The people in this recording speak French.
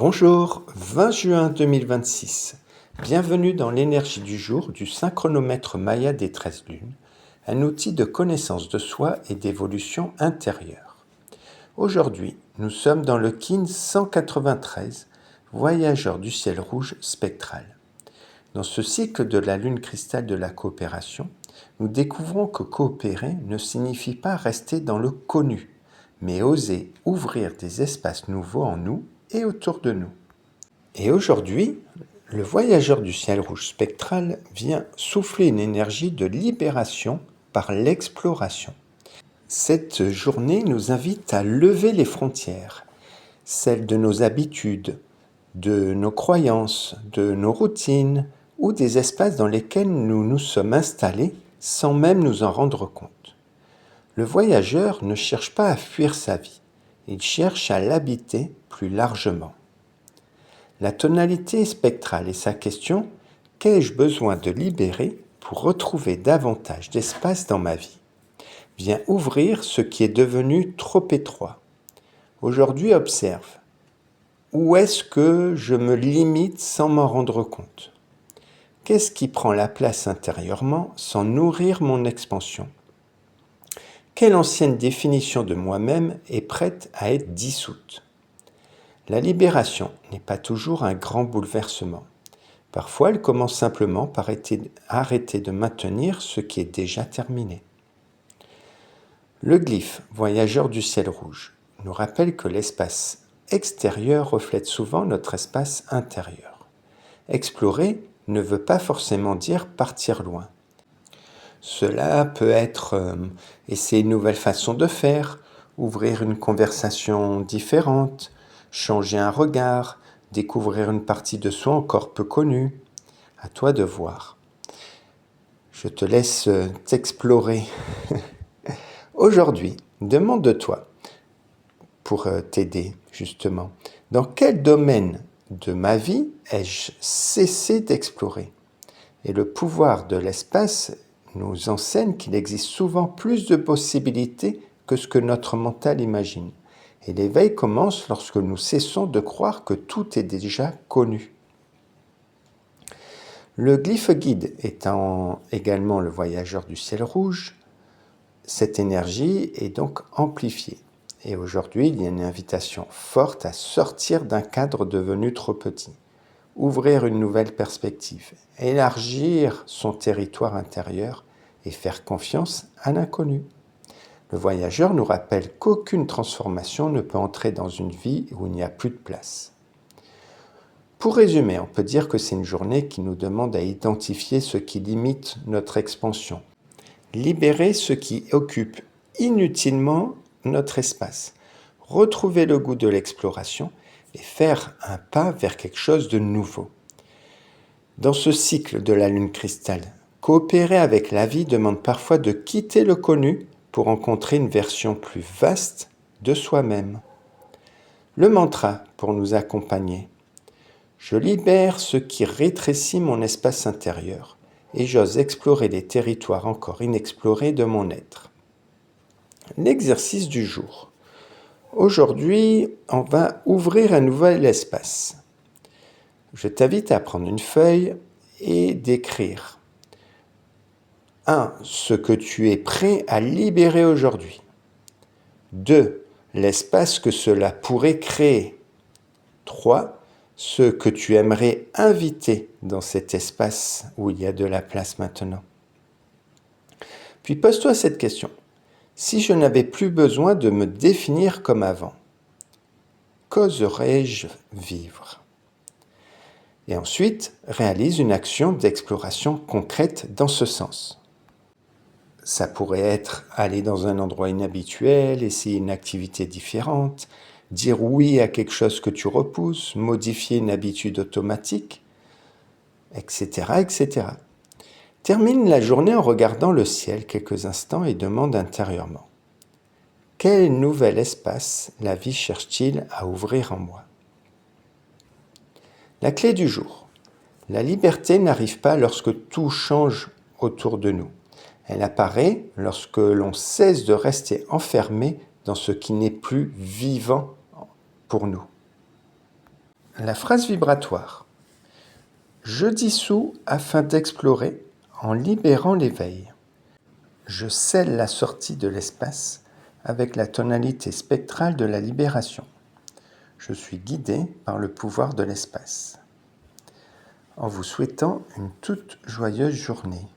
Bonjour, 20 juin 2026. Bienvenue dans l'énergie du jour du synchronomètre Maya des 13 lunes, un outil de connaissance de soi et d'évolution intérieure. Aujourd'hui, nous sommes dans le kin 193, voyageur du ciel rouge spectral. Dans ce cycle de la lune cristal de la coopération, nous découvrons que coopérer ne signifie pas rester dans le connu, mais oser ouvrir des espaces nouveaux en nous et autour de nous. Et aujourd'hui, le voyageur du ciel rouge spectral vient souffler une énergie de libération par l'exploration. Cette journée nous invite à lever les frontières, celles de nos habitudes, de nos croyances, de nos routines ou des espaces dans lesquels nous nous sommes installés sans même nous en rendre compte. Le voyageur ne cherche pas à fuir sa vie, il cherche à l'habiter plus largement. La tonalité spectrale est sa question « Qu'ai-je besoin de libérer pour retrouver davantage d'espace dans ma vie ?» Viens ouvrir ce qui est devenu trop étroit. Aujourd'hui, observe. Où est-ce que je me limite sans m'en rendre compte ? Qu'est-ce qui prend la place intérieurement sans nourrir mon expansion ? Quelle ancienne définition de moi-même est prête à être dissoute ? La libération n'est pas toujours un grand bouleversement. Parfois, elle commence simplement par arrêter de maintenir ce qui est déjà terminé. Le glyphe, voyageur du ciel rouge, nous rappelle que l'espace extérieur reflète souvent notre espace intérieur. Explorer ne veut pas forcément dire partir loin. Cela peut être essayer une nouvelle façon de faire, ouvrir une conversation différente, changer un regard, découvrir une partie de soi encore peu connue. À toi de voir. Je te laisse t'explorer. Aujourd'hui, demande-toi, pour t'aider justement, dans quel domaine de ma vie ai-je cessé d'explorer ? Et le pouvoir de l'espace nous enseigne qu'il existe souvent plus de possibilités que ce que notre mental imagine. Et l'éveil commence lorsque nous cessons de croire que tout est déjà connu. Le glyphe guide étant également le voyageur du ciel rouge, cette énergie est donc amplifiée. Et aujourd'hui, il y a une invitation forte à sortir d'un cadre devenu trop petit, ouvrir une nouvelle perspective, élargir son territoire intérieur et faire confiance à l'inconnu. Le voyageur nous rappelle qu'aucune transformation ne peut entrer dans une vie où il n'y a plus de place. Pour résumer, on peut dire que c'est une journée qui nous demande à identifier ce qui limite notre expansion, libérer ce qui occupe inutilement notre espace, retrouver le goût de l'exploration et faire un pas vers quelque chose de nouveau. Dans ce cycle de la lune cristal, coopérer avec la vie demande parfois de quitter le connu pour rencontrer une version plus vaste de soi-même. Le mantra pour nous accompagner. Je libère ce qui rétrécit mon espace intérieur et j'ose explorer les territoires encore inexplorés de mon être. L'exercice du jour. Aujourd'hui, on va ouvrir un nouvel espace. Je t'invite à prendre une feuille et d'écrire 1. Ce que tu es prêt à libérer aujourd'hui. 2. L'espace que cela pourrait créer. 3. Ce que tu aimerais inviter dans cet espace où il y a de la place maintenant. Puis pose-toi cette question. Si je n'avais plus besoin de me définir comme avant, qu'oserais-je vivre ? Et ensuite, réalise une action d'exploration concrète dans ce sens. Ça pourrait être aller dans un endroit inhabituel, essayer une activité différente, dire oui à quelque chose que tu repousses, modifier une habitude automatique, etc., etc. Termine la journée en regardant le ciel quelques instants et demande intérieurement : quel nouvel espace la vie cherche-t-il à ouvrir en moi ? La clé du jour. La liberté n'arrive pas lorsque tout change autour de nous. Elle apparaît lorsque l'on cesse de rester enfermé dans ce qui n'est plus vivant pour nous. La phrase vibratoire. Je dissous afin d'explorer en libérant l'éveil. Je scelle la sortie de l'espace avec la tonalité spectrale de la libération. Je suis guidé par le pouvoir de l'espace. En vous souhaitant une toute joyeuse journée.